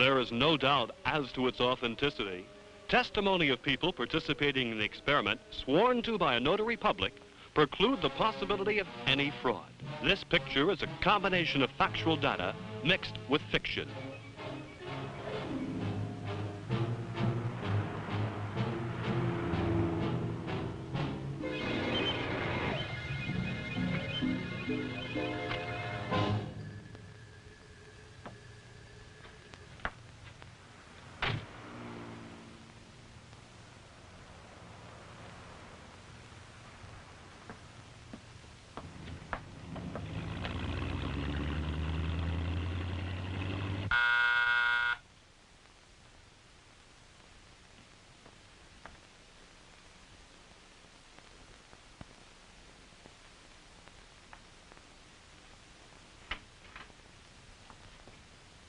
There is no doubt as to its authenticity. Testimony of people participating in the experiment, sworn to by a notary public, preclude the possibility of any fraud. This picture is a combination of factual data mixed with fiction.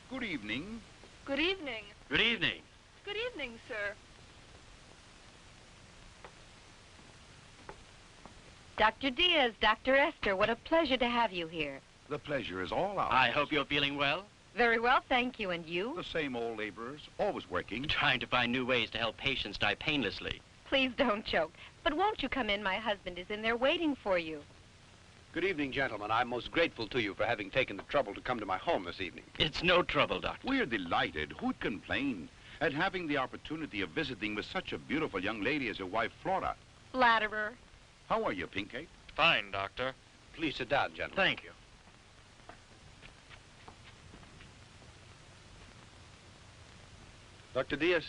Good evening. Good evening. Good evening. Good evening, sir. Dr. Diaz, Dr. Esther, what a pleasure to have you here. The pleasure is all ours. I hope you're feeling well. Very well, thank you. And you? The same old laborers, always working. Trying to find new ways to help patients die painlessly. Please don't choke. But won't you come in? My husband is in there waiting for you. Good evening, gentlemen. I'm most grateful to you for having taken the trouble to come to my home this evening. It's no trouble, Doctor. We're delighted. Who'd complain? At having the opportunity of visiting with such a beautiful young lady as your wife, Flora. Flatterer. How are you, Pinkate? Fine, Doctor. Please sit down, gentlemen. Thank you. Dr. Diaz,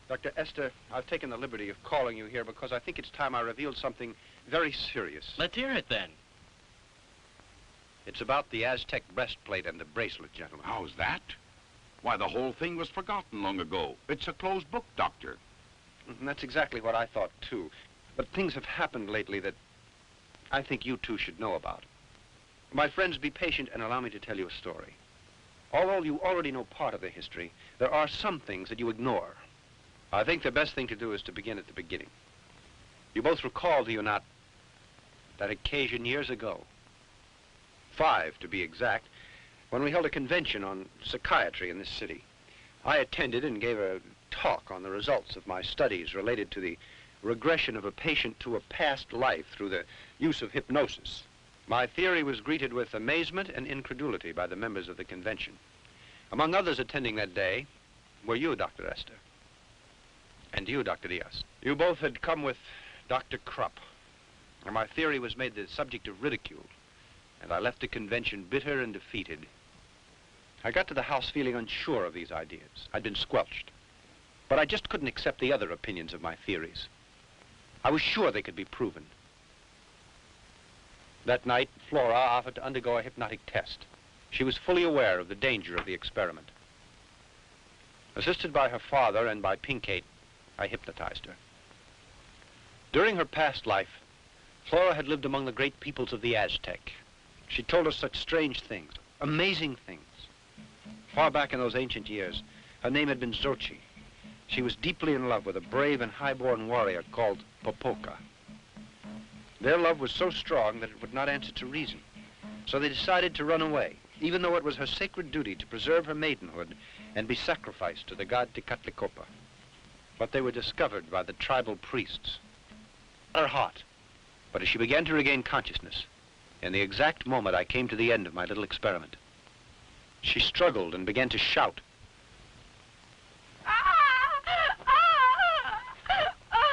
Dr. Esther, I've taken the liberty of calling you here because I think it's time I revealed something very serious. Let's hear it then. It's about the Aztec breastplate and the bracelet, gentlemen. How's that? Why, the whole thing was forgotten long ago. It's a closed book, Doctor. And that's exactly what I thought, too. But things have happened lately that I think you two should know about. My friends, be patient and allow me to tell you a story. Although you already know part of the history, there are some things that you ignore. I think the best thing to do is to begin at the beginning. You both recall, do you not, that occasion years ago, 5 to be exact, when we held a convention on psychiatry in this city. I attended and gave a talk on the results of my studies related to the regression of a patient to a past life through the use of hypnosis. My theory was greeted with amazement and incredulity by the members of the convention. Among others attending that day were you, Dr. Esther, and you, Dr. Diaz. You both had come with Dr. Krupp, and my theory was made the subject of ridicule, and I left the convention bitter and defeated. I got to the house feeling unsure of these ideas. I'd been squelched, but I just couldn't accept the other opinions of my theories. I was sure they could be proven. That night, Flora offered to undergo a hypnotic test. She was fully aware of the danger of the experiment. Assisted by her father and by Pinkate, I hypnotized her. During her past life, Flora had lived among the great peoples of the Aztec. She told us such strange things, amazing things. Far back in those ancient years, her name had been Xochi. She was deeply in love with a brave and high-born warrior called Popoca. Their love was so strong that it would not answer to reason. So they decided to run away, even though it was her sacred duty to preserve her maidenhood and be sacrificed to the god Tecatlicopa. But they were discovered by the tribal priests. Her heart. But as she began to regain consciousness, in the exact moment I came to the end of my little experiment, she struggled and began to shout.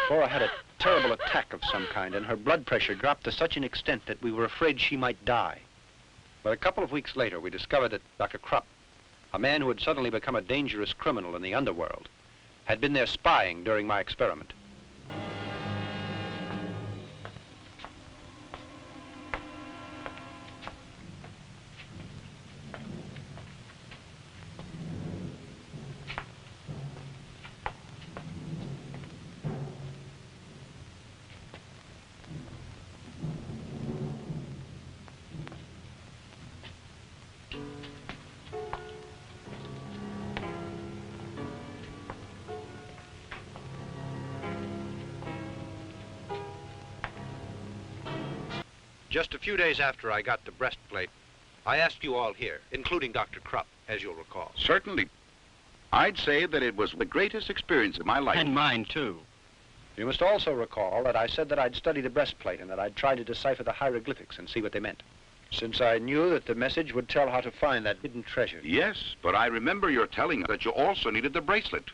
Flora had a terrible attack of some kind, and her blood pressure dropped to such an extent that we were afraid she might die. But a couple of weeks later, we discovered that Dr. Krupp, a man who had suddenly become a dangerous criminal in the underworld, had been there spying during my experiment. Just a few days after I got the breastplate, I asked you all here, including Dr. Krupp, as you'll recall. Certainly. I'd say that it was the greatest experience of my life. And mine, too. You must also recall that I said that I'd study the breastplate and that I'd try to decipher the hieroglyphics and see what they meant, since I knew that the message would tell how to find that hidden treasure. Yes, but I remember your telling us that you also needed the bracelet.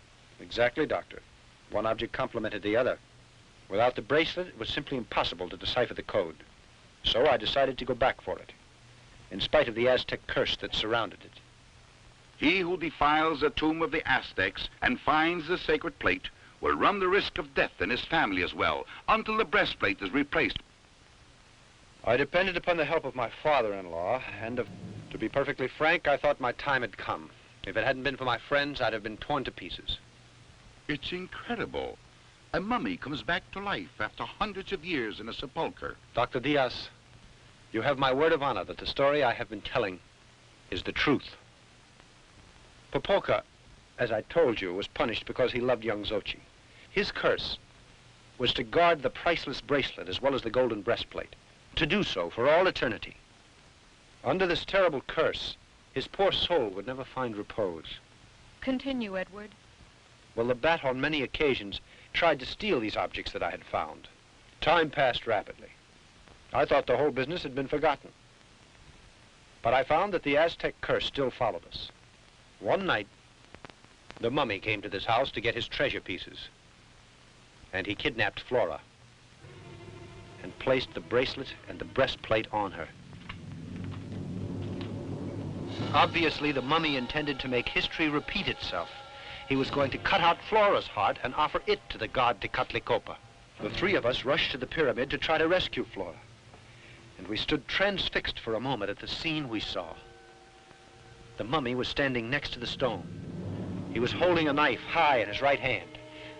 Exactly, Doctor. One object complemented the other. Without the bracelet, it was simply impossible to decipher the code. So I decided to go back for it, in spite of the Aztec curse that surrounded it. He who defiles the tomb of the Aztecs and finds the sacred plate will run the risk of death and his family as well, until the breastplate is replaced. I depended upon the help of my father-in-law, and to be perfectly frank, I thought my time had come. If it hadn't been for my friends, I'd have been torn to pieces. It's incredible. A mummy comes back to life after hundreds of years in a sepulcher. Dr. Diaz, you have my word of honor that the story I have been telling is the truth. Popoca, as I told you, was punished because he loved young Xochi. His curse was to guard the priceless bracelet as well as the golden breastplate, to do so for all eternity. Under this terrible curse, his poor soul would never find repose. Continue, Edward. Well, the bat on many occasions tried to steal these objects that I had found. Time passed rapidly. I thought the whole business had been forgotten. But I found that the Aztec curse still followed us. One night, the mummy came to this house to get his treasure pieces. And he kidnapped Flora and placed the bracelet and the breastplate on her. Obviously, the mummy intended to make history repeat itself. He was going to cut out Flora's heart and offer it to the god Tecatlicopa. The three of us rushed to the pyramid to try to rescue Flora. And we stood transfixed for a moment at the scene we saw. The mummy was standing next to the stone. He was holding a knife high in his right hand.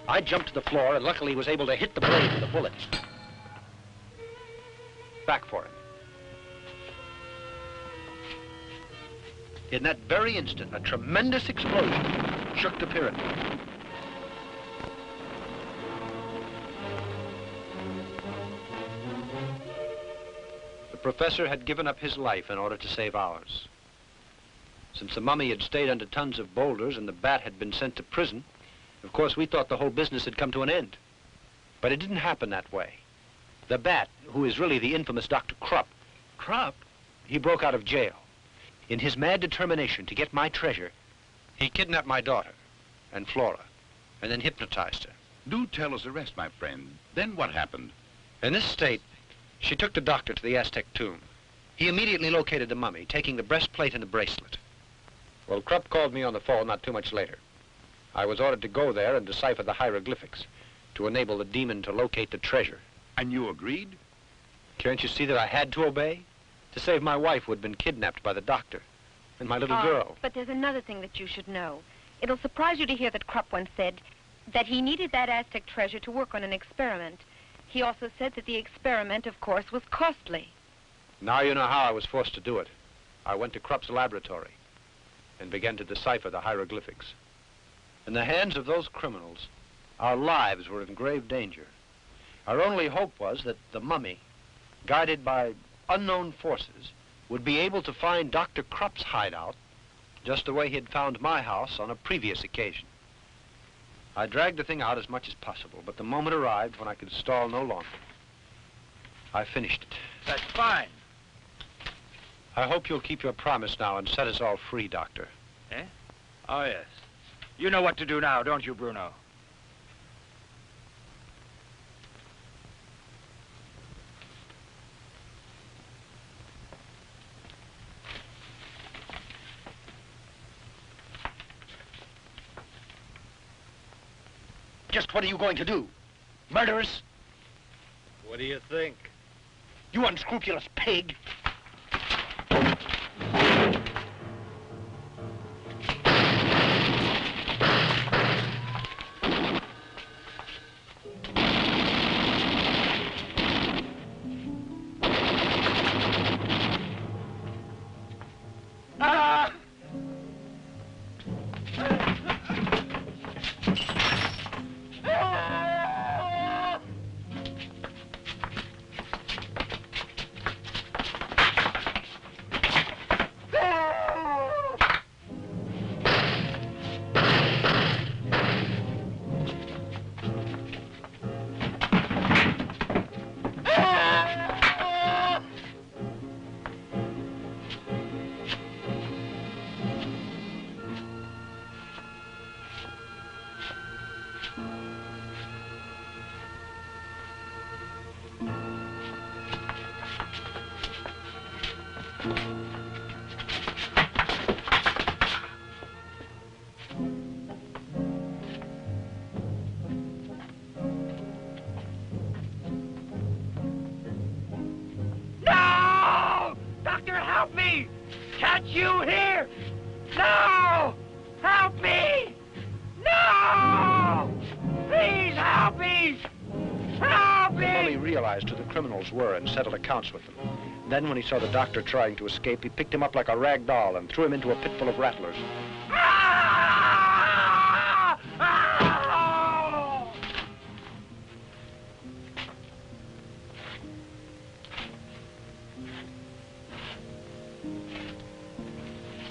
I jumped to the floor and luckily was able to hit the blade with a bullet. Back for him. In that very instant, a tremendous explosion shook the pyramid. The professor had given up his life in order to save ours. Since the mummy had stayed under tons of boulders and the bat had been sent to prison, of course we thought the whole business had come to an end. But it didn't happen that way. The bat, who is really the infamous Dr. Krupp. Krupp? He broke out of jail. In his mad determination to get my treasure, he kidnapped my daughter and Flora, and then hypnotized her. Do tell us the rest, my friend. Then what happened? In this state, she took the doctor to the Aztec tomb. He immediately located the mummy, taking the breastplate and the bracelet. Well, Krupp called me on the phone not too much later. I was ordered to go there and decipher the hieroglyphics to enable the demon to locate the treasure. And you agreed? Can't you see that I had to obey? To save my wife who had been kidnapped by the doctor and my little girl. But there's another thing that you should know. It'll surprise you to hear that Krupp once said that he needed that Aztec treasure to work on an experiment. He also said that the experiment, of course, was costly. Now you know how I was forced to do it. I went to Krupp's laboratory and began to decipher the hieroglyphics. In the hands of those criminals, our lives were in grave danger. Our only hope was that the mummy, guided by unknown forces, would be able to find Dr. Krupp's hideout just the way he had found my house on a previous occasion. I dragged the thing out as much as possible, but the moment arrived when I could stall no longer. I finished it. That's fine. I hope you'll keep your promise now and set us all free, Doctor. Eh? Oh, yes. You know what to do now, don't you, Bruno? Just what are you going to do? Murder us? What do you think? You unscrupulous pig! you hear? No! Help me! No! Please help me! Help me! Mummy realized who the criminals were and settled accounts with them. Then, when he saw the doctor trying to escape, he picked him up like a rag doll and threw him into a pit full of rattlers. Ah! Ah!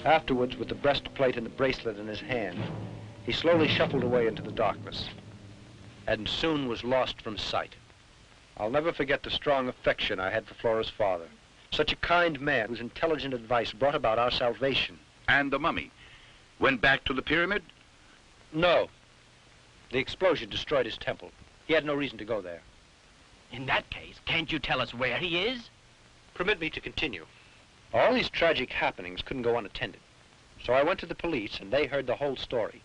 Afterwards, with the breastplate and the bracelet in his hand, he slowly shuffled away into the darkness and soon was lost from sight. I'll never forget the strong affection I had for Flora's father. Such a kind man whose intelligent advice brought about our salvation. And the mummy went back to the pyramid? No. The explosion destroyed his temple. He had no reason to go there. In that case, can't you tell us where he is? Permit me to continue. All these tragic happenings couldn't go unattended. So I went to the police, and they heard the whole story.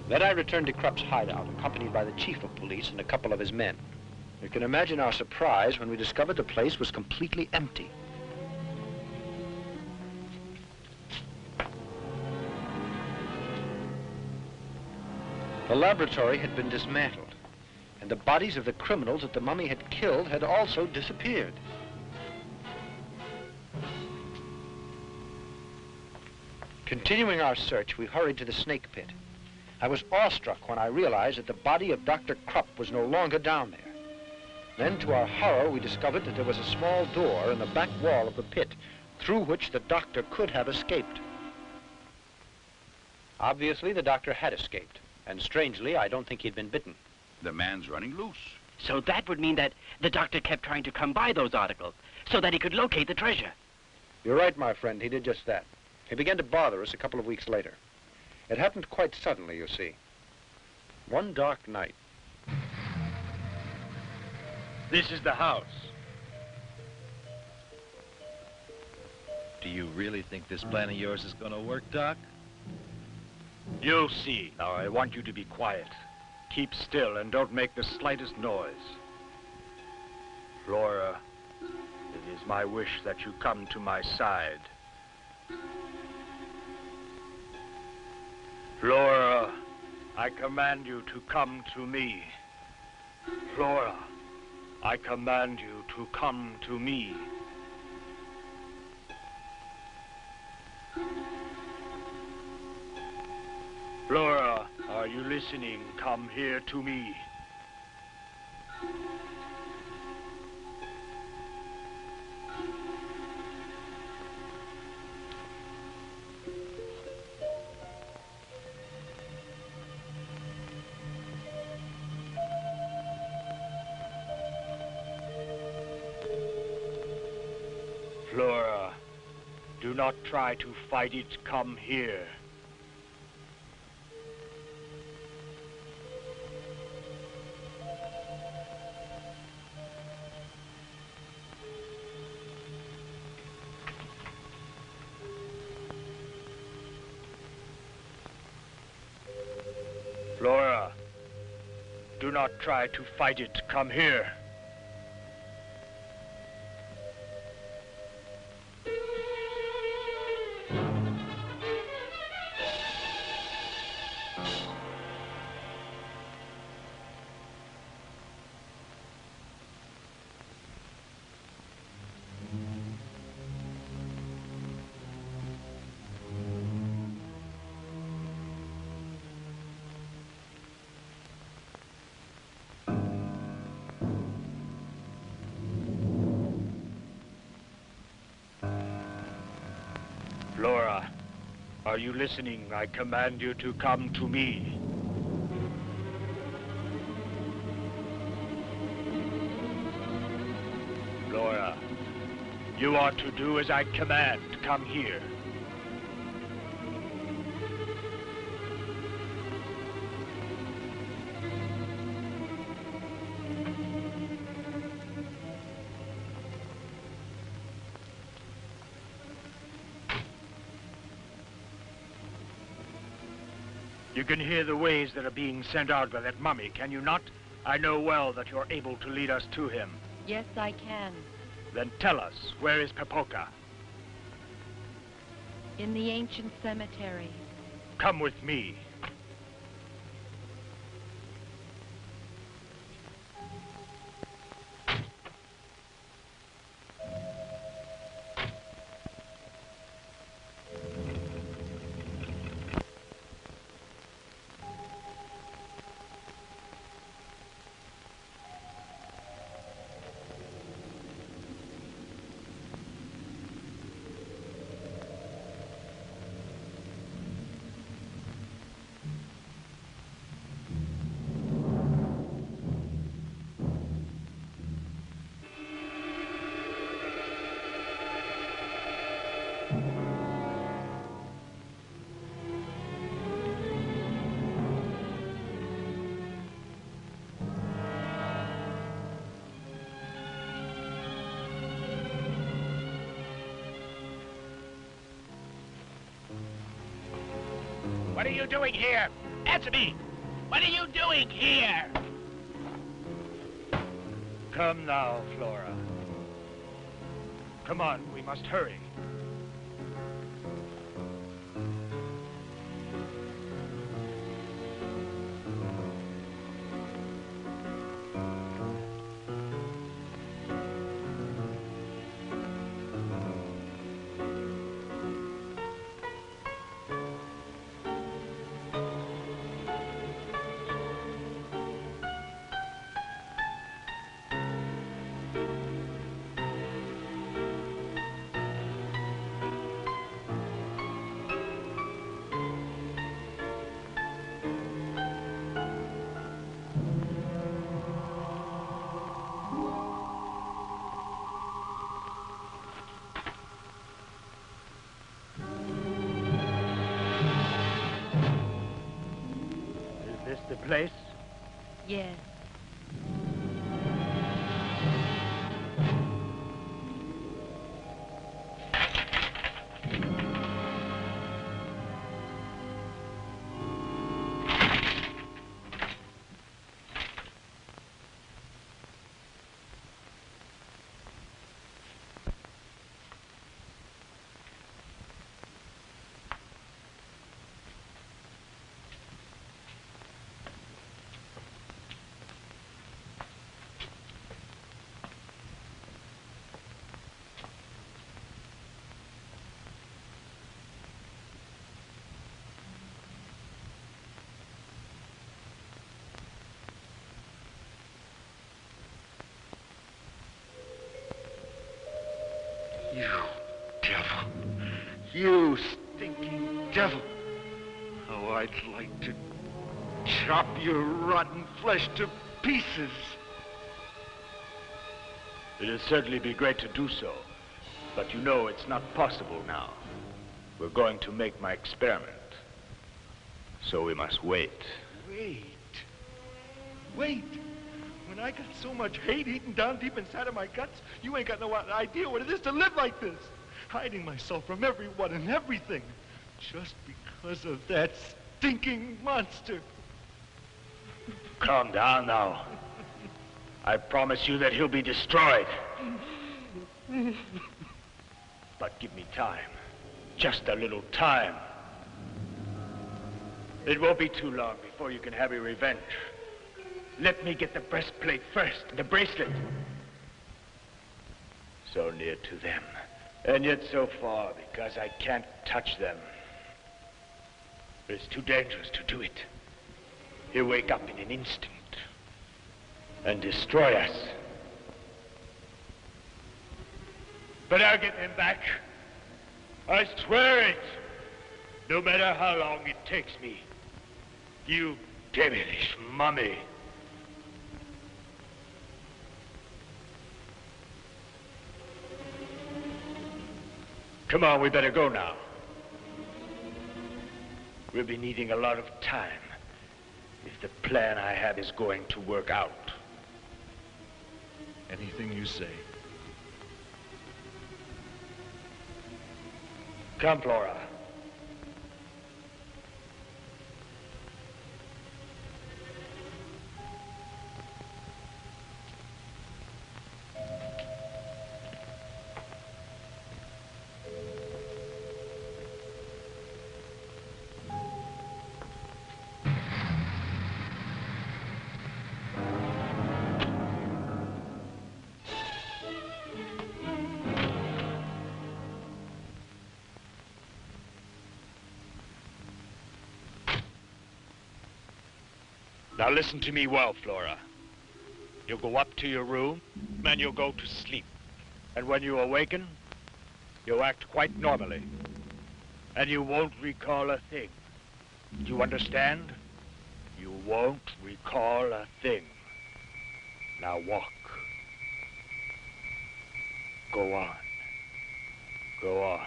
Then I returned to Krupp's hideout, accompanied by the chief of police and a couple of his men. You can imagine our surprise when we discovered the place was completely empty. The laboratory had been dismantled, and the bodies of the criminals that the mummy had killed had also disappeared. Continuing our search, we hurried to the snake pit. I was awestruck when I realized that the body of Dr. Krupp was no longer down there. Then, to our horror, we discovered that there was a small door in the back wall of the pit through which the doctor could have escaped. Obviously, the doctor had escaped, and strangely, I don't think he'd been bitten. The man's running loose. So that would mean that the doctor kept trying to come by those articles so that he could locate the treasure. You're right, my friend. He did just that. He began to bother us a couple of weeks later. It happened quite suddenly, you see. One dark night. This is the house. Do you really think this plan of yours is going to work, Doc? You'll see. Now, I want you to be quiet. Keep still and don't make the slightest noise. Flora, it is my wish that you come to my side. Flora, I command you to come to me. Flora, I command you to come to me. Flora, are you listening? Come here to me. Flora, do not try to fight it. Come here. Flora, do not try to fight it. Come here. Flora, are you listening? I command you to come to me. Flora, you are to do as I command. Come here. You can hear the waves that are being sent out by that mummy, can you not? I know well that you're able to lead us to him. Yes, I can. Then tell us, where is Papoka? In the ancient cemetery. Come with me. What are you doing here? Answer me! What are you doing here? Come now, Flora. Come on, we must hurry. Is this the place? Yes. You devil. You stinking devil. Oh, I'd like to chop your rotten flesh to pieces. It'd certainly be great to do so, but you know it's not possible now. We're going to make my experiment, so we must wait. Wait. Wait. When I got so much hate eaten down deep inside of my guts, you ain't got no idea what it is to live like this. Hiding myself from everyone and everything. Just because of that stinking monster. Calm down now. I promise you that he'll be destroyed. But give me time. Just a little time. It won't be too long before you can have your revenge. Let me get the breastplate first, the bracelet. So near to them, and yet so far because I can't touch them. It's too dangerous to do it. He'll wake up in an instant and destroy us. But I'll get them back. I swear it. No matter how long it takes me. You devilish mummy. Come on, we better go now. We'll be needing a lot of time if the plan I have is going to work out. Anything you say. Come, Flora. Now listen to me well, Flora. You'll go up to your room, and you'll go to sleep. And when you awaken, you'll act quite normally. And you won't recall a thing. Do you understand? You won't recall a thing. Now walk. Go on. Go on.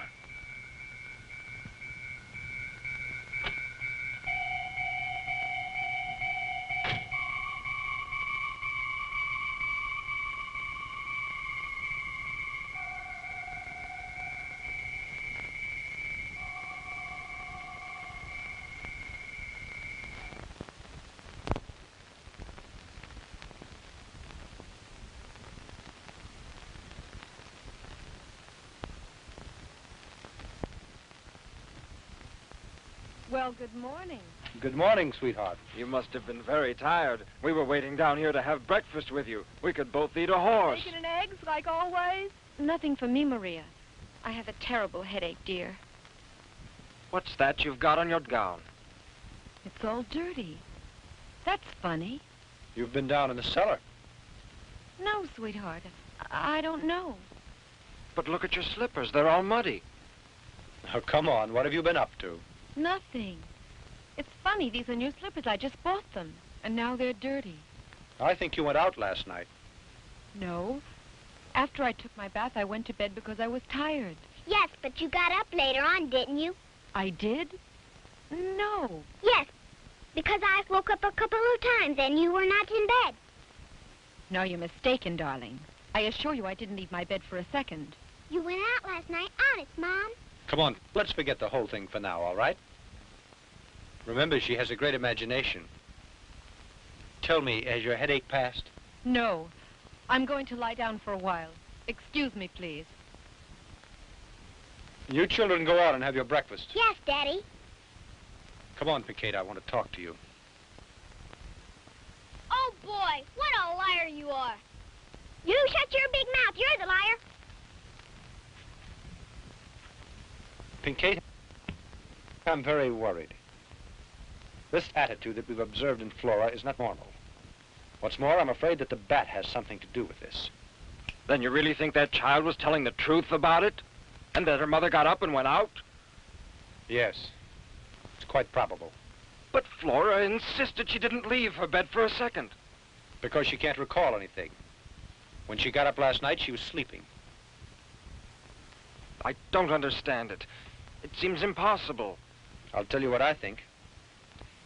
Well, good morning. Good morning, sweetheart. You must have been very tired. We were waiting down here to have breakfast with you. We could both eat a horse. Bacon and eggs, like always? Nothing for me, Maria. I have a terrible headache, dear. What's that you've got on your gown? It's all dirty. That's funny. You've been down in the cellar. No, sweetheart. I don't know. But look at your slippers. They're all muddy. Oh, come on. What have you been up to? Nothing. It's funny. These are new slippers. I just bought them. And now they're dirty. I think you went out last night. No. After I took my bath, I went to bed because I was tired. Yes, but you got up later on, didn't you? I did? No. Yes, because I woke up a couple of times and you were not in bed. No, you're mistaken, darling. I assure you I didn't leave my bed for a second. You went out last night, honest, Mom. Come on, let's forget the whole thing for now, all right? Remember, she has a great imagination. Tell me, has your headache passed? No. I'm going to lie down for a while. Excuse me, please. You children go out and have your breakfast. Yes, Daddy. Come on, Piquet, I want to talk to you. Oh, boy, what a liar you are. You shut your big mouth. You're the liar. Piquet, I'm very worried. This attitude that we've observed in Flora is not normal. What's more, I'm afraid that the bat has something to do with this. Then you really think that child was telling the truth about it? And that her mother got up and went out? Yes. It's quite probable. But Flora insisted she didn't leave her bed for a second. Because she can't recall anything. When she got up last night, she was sleeping. I don't understand it. It seems impossible. I'll tell you what I think.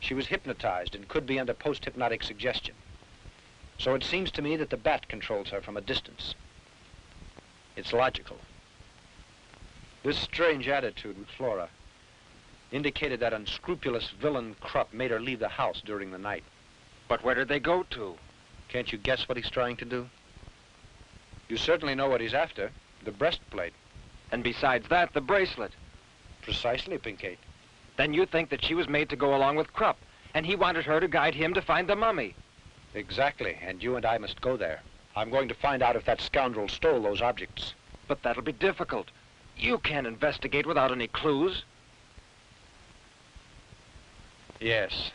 She was hypnotized and could be under post-hypnotic suggestion. So it seems to me that the bat controls her from a distance. It's logical. This strange attitude with Flora indicated that unscrupulous villain Krupp made her leave the house during the night. But where did they go to? Can't you guess what he's trying to do? You certainly know what he's after, the breastplate. And besides that, the bracelet. Precisely, Pinkate. Then you think that she was made to go along with Krupp, and he wanted her to guide him to find the mummy. Exactly, and you and I must go there. I'm going to find out if that scoundrel stole those objects. But that'll be difficult. You can't investigate without any clues. Yes.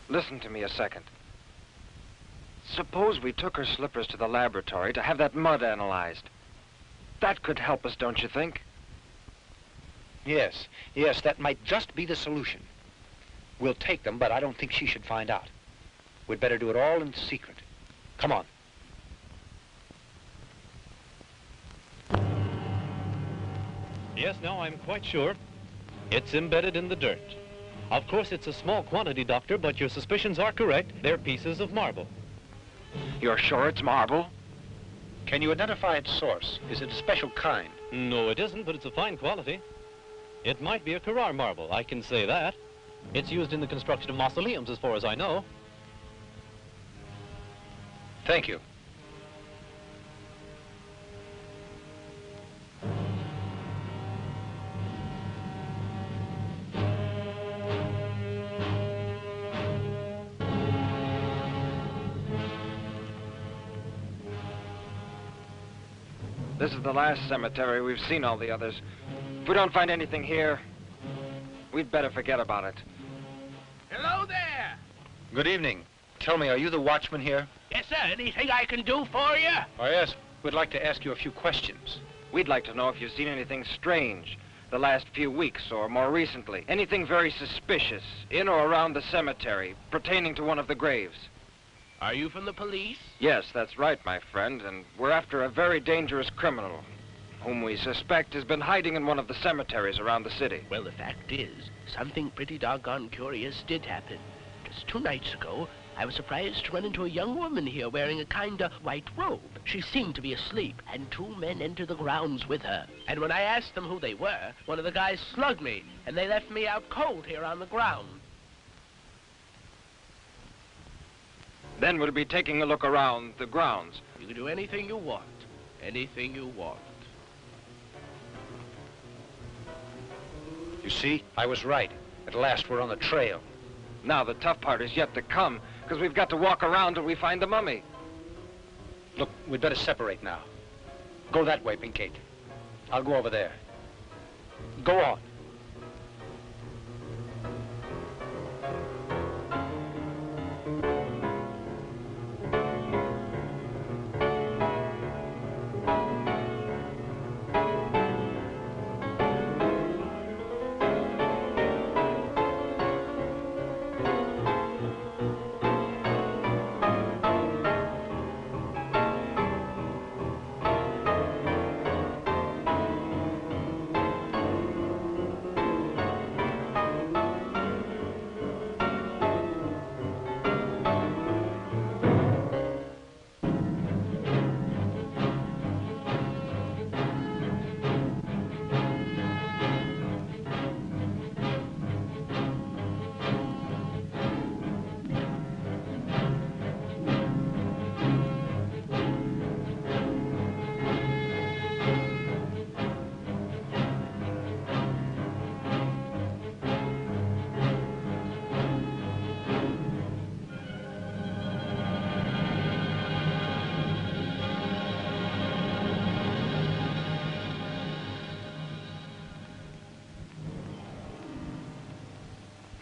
Listen to me a second. Suppose we took her slippers to the laboratory to have that mud analyzed. That could help us, don't you think? Yes, that might just be the solution. We'll take them, but I don't think she should find out. We'd better do it all in secret. Come on. Yes, now I'm quite sure. It's embedded in the dirt. Of course, it's a small quantity, Doctor, but your suspicions are correct. They're pieces of marble. You're sure it's marble? Can you identify its source? Is it a special kind? No, it isn't, but it's a fine quality. It might be a Carrara marble, I can say that. It's used in the construction of mausoleums, as far as I know. Thank you. This is the last cemetery. We've seen all the others. If we don't find anything here, we'd better forget about it. Hello there. Good evening. Tell me, are you the watchman here? Yes, sir. Anything I can do for you? Oh, yes. We'd like to ask you a few questions. We'd like to know if you've seen anything strange the last few weeks or more recently. Anything very suspicious in or around the cemetery pertaining to one of the graves. Are you from the police? Yes, that's right, my friend, and we're after a very dangerous criminal whom we suspect has been hiding in one of the cemeteries around the city. Well, the fact is, something pretty doggone curious did happen. Just 2 nights ago, I was surprised to run into a young woman here wearing a kind of white robe. She seemed to be asleep, and 2 men entered the grounds with her. And when I asked them who they were, one of the guys slugged me, and they left me out cold here on the ground. Then we'll be taking a look around the grounds. You can do anything you want. Anything you want. You see, I was right. At last, we're on the trail. Now the tough part is yet to come, because we've got to walk around till we find the mummy. Look, we'd better separate now. Go that way, Pinkate. I'll go over there. Go on.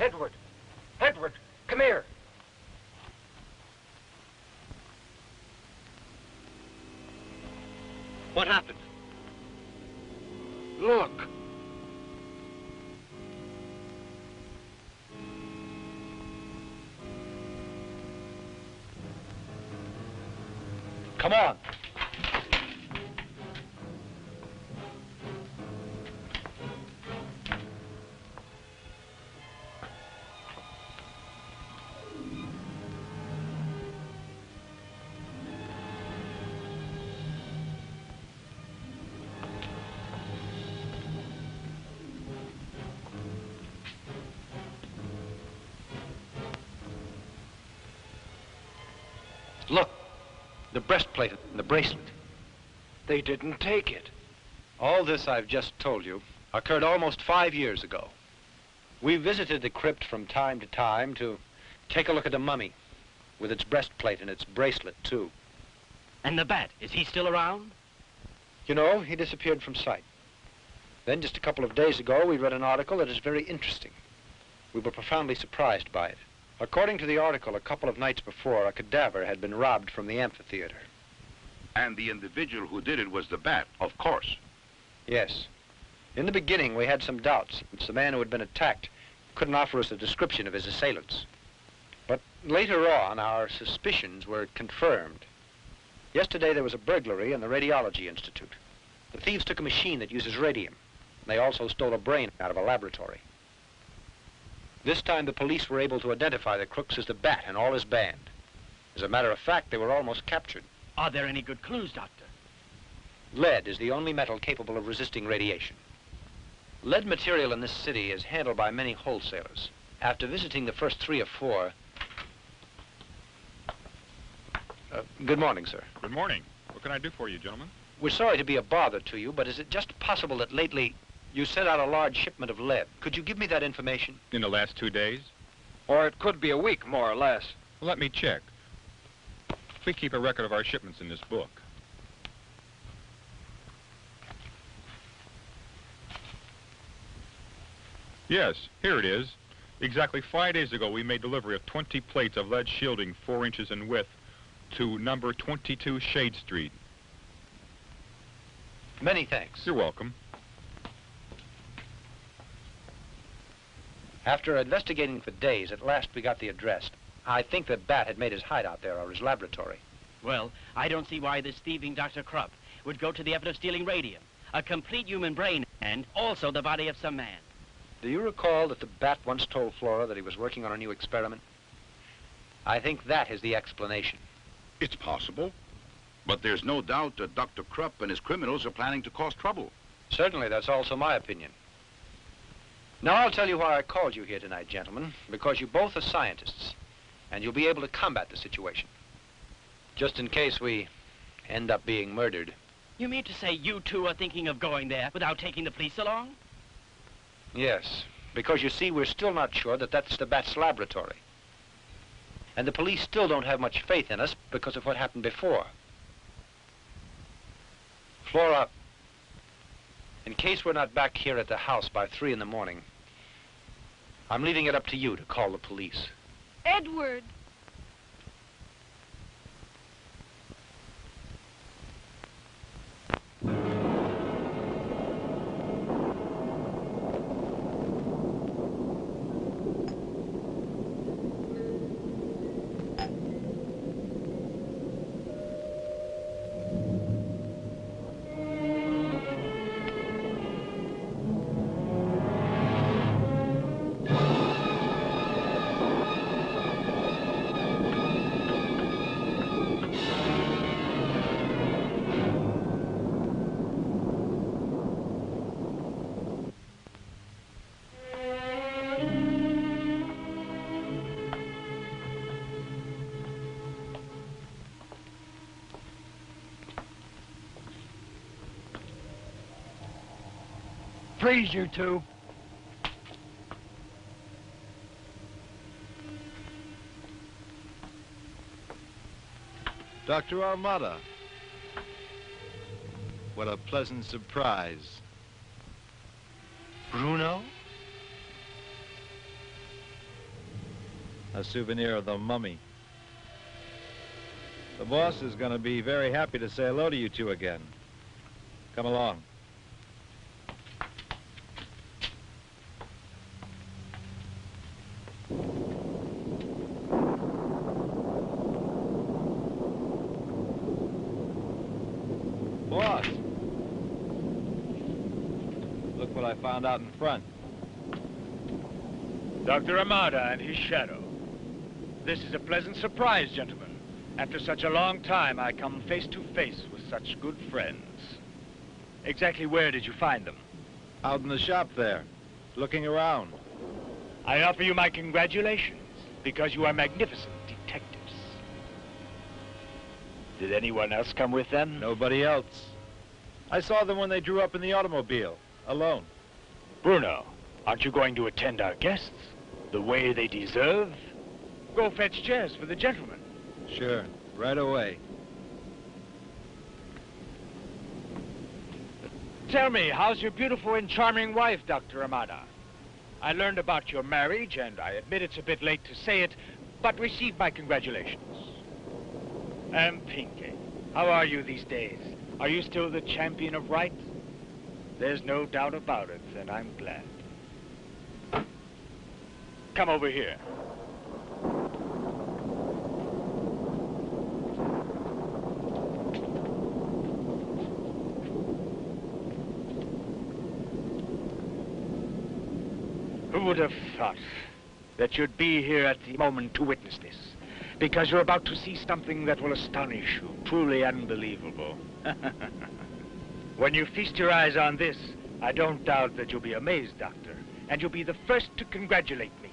Edward! Edward! Come here! What happened? Look! Come on. Look, the breastplate and the bracelet. They didn't take it. All this I've just told you occurred almost 5 years ago. We visited the crypt from time to time to take a look at the mummy, with its breastplate and its bracelet, too. And the bat, is he still around? You know, he disappeared from sight. Then, just a couple of days ago, we read an article that is very interesting. We were profoundly surprised by it. According to the article, a couple of nights before, a cadaver had been robbed from the amphitheater. And the individual who did it was the bat, of course. Yes. In the beginning, we had some doubts, since the man who had been attacked couldn't offer us a description of his assailants. But later on, our suspicions were confirmed. Yesterday, there was a burglary in the Radiology Institute. The thieves took a machine that uses radium. They also stole a brain out of a laboratory. This time, the police were able to identify the crooks as the Bat and all his band. As a matter of fact, they were almost captured. Are there any good clues, Doctor? Lead is the only metal capable of resisting radiation. Lead material in this city is handled by many wholesalers. After visiting the first 3 or 4... good morning, sir. Good morning. What can I do for you, gentlemen? We're sorry to be a bother to you, but is it just possible that lately you sent out a large shipment of lead? Could you give me that information? In the last 2 days? Or it could be a week, more or less. Well, let me check. We keep a record of our shipments in this book. Yes, here it is. Exactly 5 days ago, we made delivery of 20 plates of lead shielding 4 inches in width to number 22 Shade Street. Many thanks. You're welcome. After investigating for days, at last we got the address. I think that Bat had made his hideout there, or his laboratory. Well, I don't see why this thieving Dr. Krupp would go to the effort of stealing radium, a complete human brain, and also the body of some man. Do you recall that the Bat once told Flora that he was working on a new experiment? I think that is the explanation. It's possible. But there's no doubt that Dr. Krupp and his criminals are planning to cause trouble. Certainly, that's also my opinion. Now, I'll tell you why I called you here tonight, gentlemen, because you both are scientists, and you'll be able to combat the situation. Just in case we end up being murdered. You mean to say you two are thinking of going there without taking the police along? Yes, because you see, we're still not sure that that's the Bat's laboratory. And the police still don't have much faith in us because of what happened before. Flora, in case we're not back here at the house by 3 in the morning, I'm leaving it up to you to call the police. Edward. Freeze, you two. Dr. Armada. What a pleasant surprise. Bruno? A souvenir of the mummy. The boss is going to be very happy to say hello to you two again. Come along. Boss! Look what I found out in front. Dr. Armada and his shadow. This is a pleasant surprise, gentlemen. After such a long time, I come face to face with such good friends. Exactly where did you find them? Out in the shop there, looking around. I offer you my congratulations, because you are magnificent detectives. Did anyone else come with them? Nobody else. I saw them when they drew up in the automobile, alone. Bruno, aren't you going to attend our guests the way they deserve? Go fetch chairs for the gentlemen. Sure, right away. Tell me, how's your beautiful and charming wife, Dr. Armada? I learned about your marriage, and I admit it's a bit late to say it, but receive my congratulations. And Pinky, how are you these days? Are you still the champion of right? There's no doubt about it, and I'm glad. Come over here. Who would have thought that you'd be here at the moment to witness this? Because you're about to see something that will astonish you, truly unbelievable. When you feast your eyes on this, I don't doubt that you'll be amazed, Doctor, and you'll be the first to congratulate me.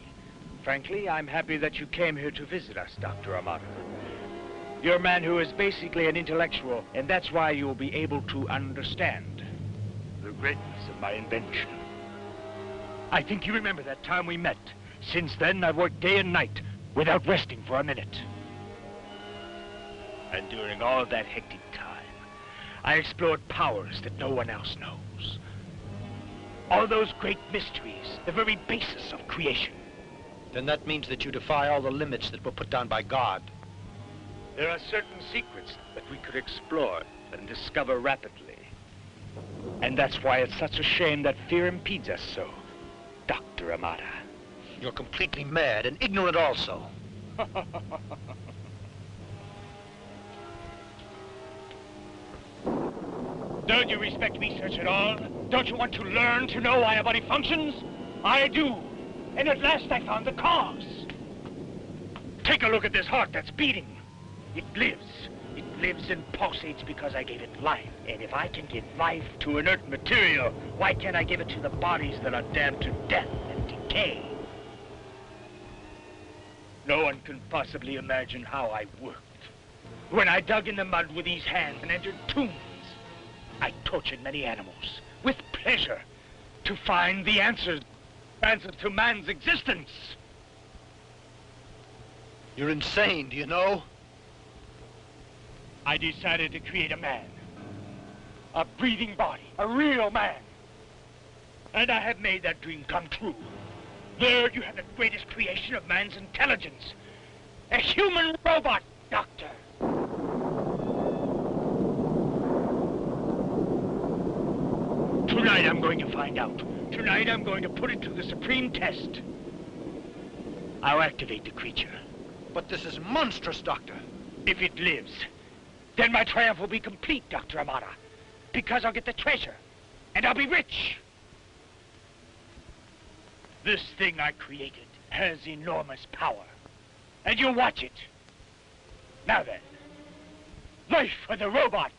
Frankly, I'm happy that you came here to visit us, Dr. Armada. You're a man who is basically an intellectual, and that's why you'll be able to understand the greatness of my invention. I think you remember that time we met. Since then, I've worked day and night without resting for a minute. And during all of that hectic time, I explored powers that no one else knows. All those great mysteries, the very basis of creation. Then that means that you defy all the limits that were put down by God. There are certain secrets that we could explore and discover rapidly. And that's why it's such a shame that fear impedes us so, Dr. Amata. You're completely mad and ignorant also. Don't you respect research at all? Don't you want to learn to know why a body functions? I do. And at last I found the cause. Take a look at this heart that's beating. It lives. It lives and pulsates because I gave it life. And if I can give life to inert material, why can't I give it to the bodies that are damned to death and decay? No one can possibly imagine how I worked. When I dug in the mud with these hands and entered tombs, I tortured many animals with pleasure to find the answers to man's existence. You're insane, do you know? I decided to create a man. A breathing body, a real man. And I have made that dream come true. There you have the greatest creation of man's intelligence. A human robot, Doctor. Tonight I'm going to find out. Tonight I'm going to put it to the supreme test. I'll activate the creature. But this is monstrous, Doctor. If it lives, then my triumph will be complete, Dr. Amata. Because I'll get the treasure, and I'll be rich. This thing I created has enormous power, and you'll watch it. Now then, life for the robot.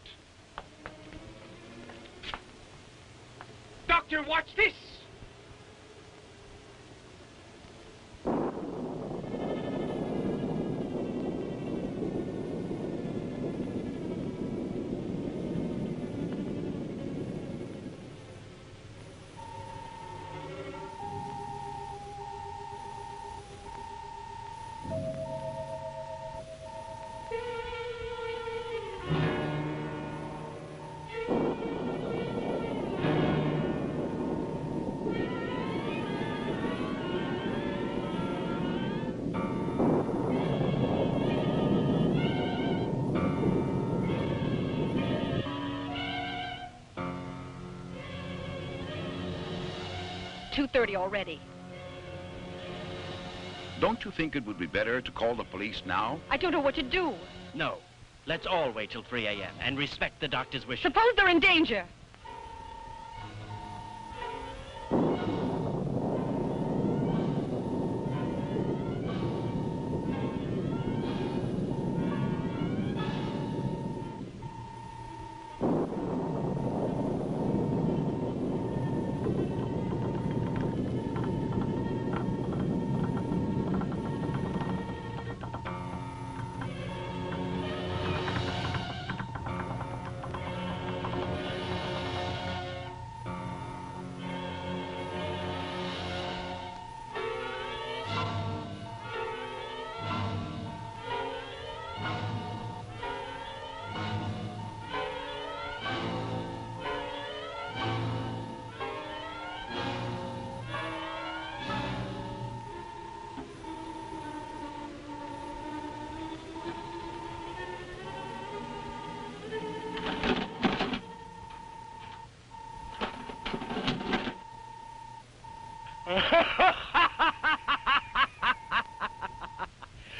Doctor, watch this. Already. Don't you think it would be better to call the police now? I don't know what to do. No. Let's all wait till 3 a.m. and respect the doctor's wishes. Suppose they're in danger.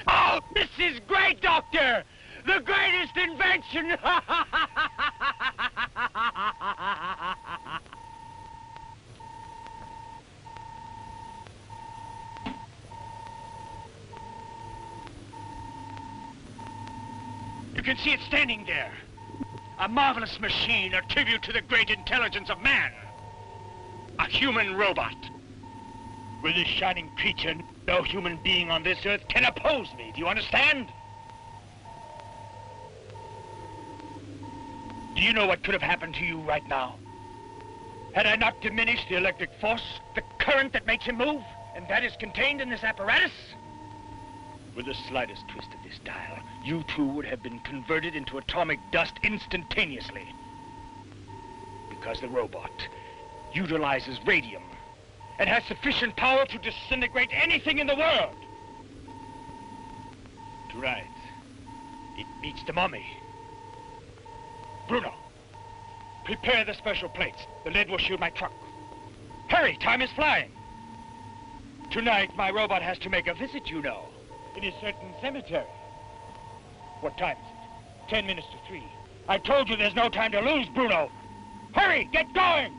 Oh, this is great, Doctor! The greatest invention! You can see it standing there. A marvelous machine, a tribute to the great intelligence of man. A human robot. With this shining creature, no human being on this earth can oppose me. Do you understand? Do you know what could have happened to you right now? Had I not diminished the electric force, the current that makes him move, and that is contained in this apparatus? With the slightest twist of this dial, you two would have been converted into atomic dust instantaneously. Because the robot, utilizes radium and has sufficient power to disintegrate anything in the world. Tonight, it meets the mummy. Bruno, prepare the special plates. The lid will shield my truck. Hurry, time is flying. Tonight, my robot has to make a visit, you know, in a certain cemetery. What time is it? 10 minutes to 3. I told you there's no time to lose, Bruno. Hurry, get going!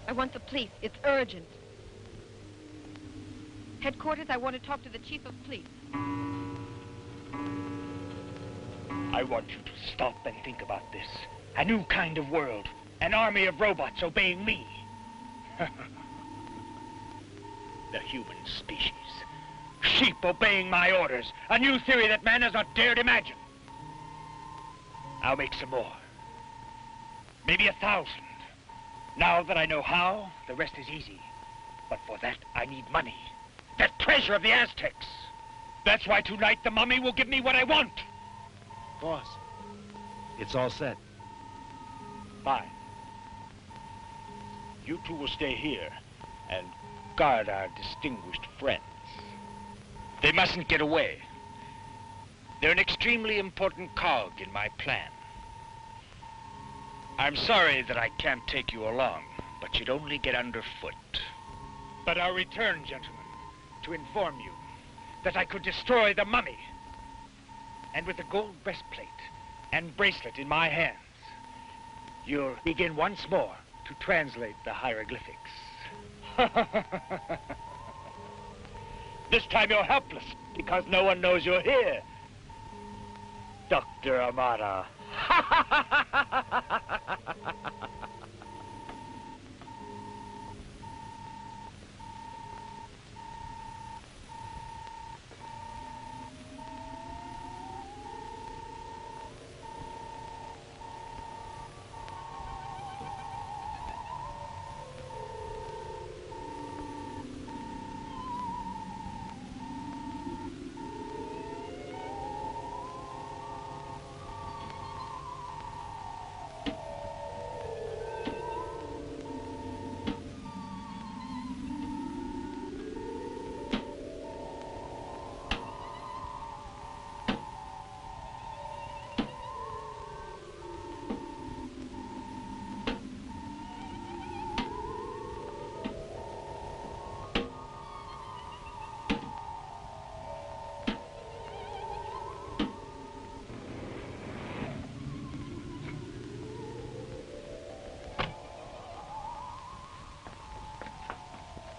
I want the police. It's urgent. Headquarters, I want to talk to the chief of police. I want you to stop and think about this. A new kind of world. An army of robots obeying me. The human species. Sheep obeying my orders. A new theory that man has not dared imagine. I'll make some more. Maybe 1,000. Now that I know how, the rest is easy. But for that, I need money. That treasure of the Aztecs. That's why tonight the mummy will give me what I want. Boss, it's all set. Fine. You two will stay here and guard our distinguished friends. They mustn't get away. They're an extremely important cog in my plan. I'm sorry that I can't take you along, but you'd only get underfoot. But I'll return, gentlemen, to inform you that I could destroy the mummy. And with the gold breastplate and bracelet in my hands, you'll begin once more to translate the hieroglyphics. This time you're helpless, because no one knows you're here. Dr. Amara.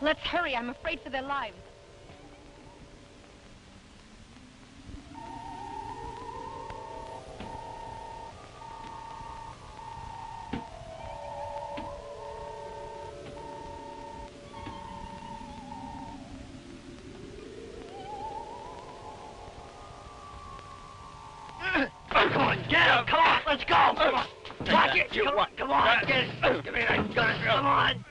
Let's hurry. I'm afraid for their lives. Come on, get up! Come on, let's go! Come on! Watch it! Come on! Get it! Give me that gun! Come on!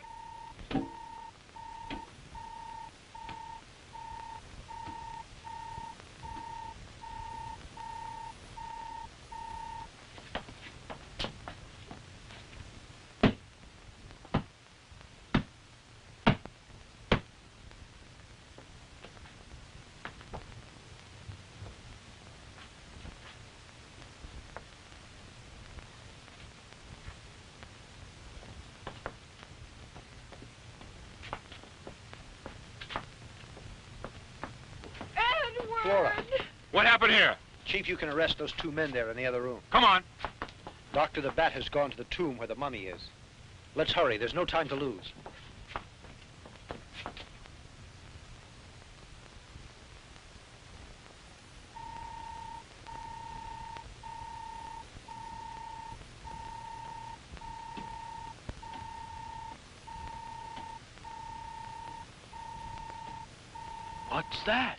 Flora. What happened here? Chief, you can arrest those 2 men there in the other room. Come on. Dr. the Bat has gone to the tomb where the mummy is. Let's hurry. There's no time to lose. What's that?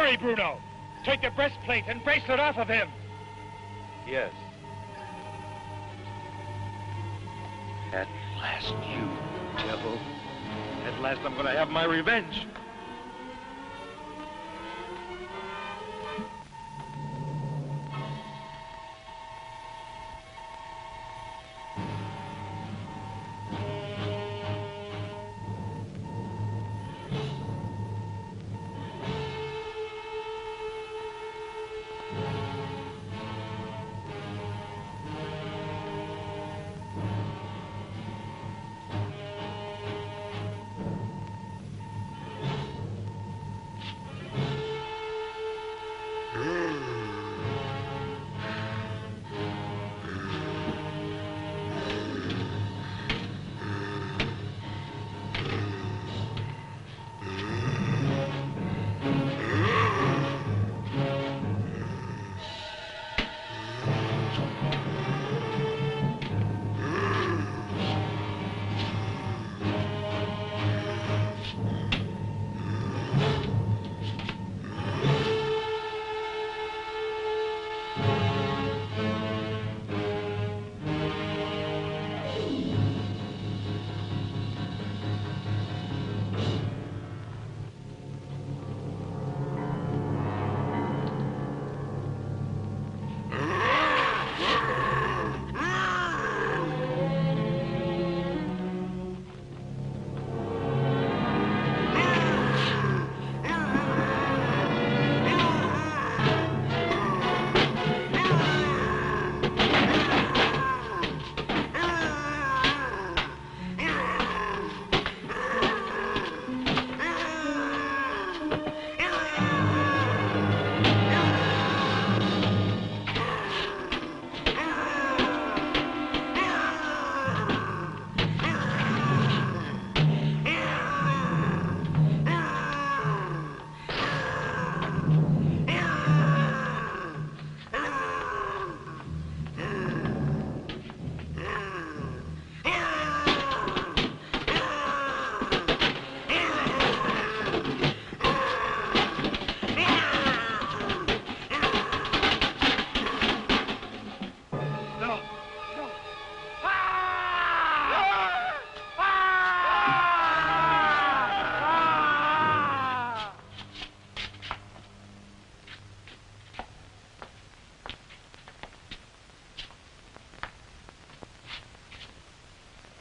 Hurry, Bruno. Take the breastplate and bracelet off of him. Yes. At last, you devil. At last I'm gonna have my revenge.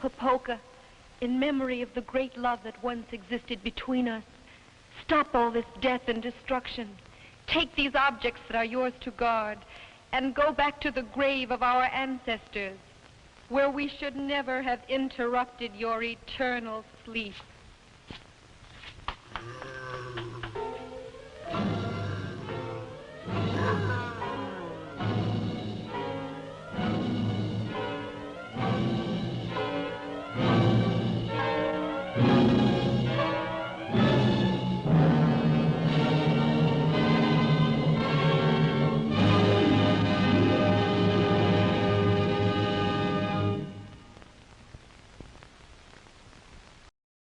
Popoka, in memory of the great love that once existed between us, stop all this death and destruction. Take these objects that are yours to guard and go back to the grave of our ancestors, where we should never have interrupted your eternal sleep.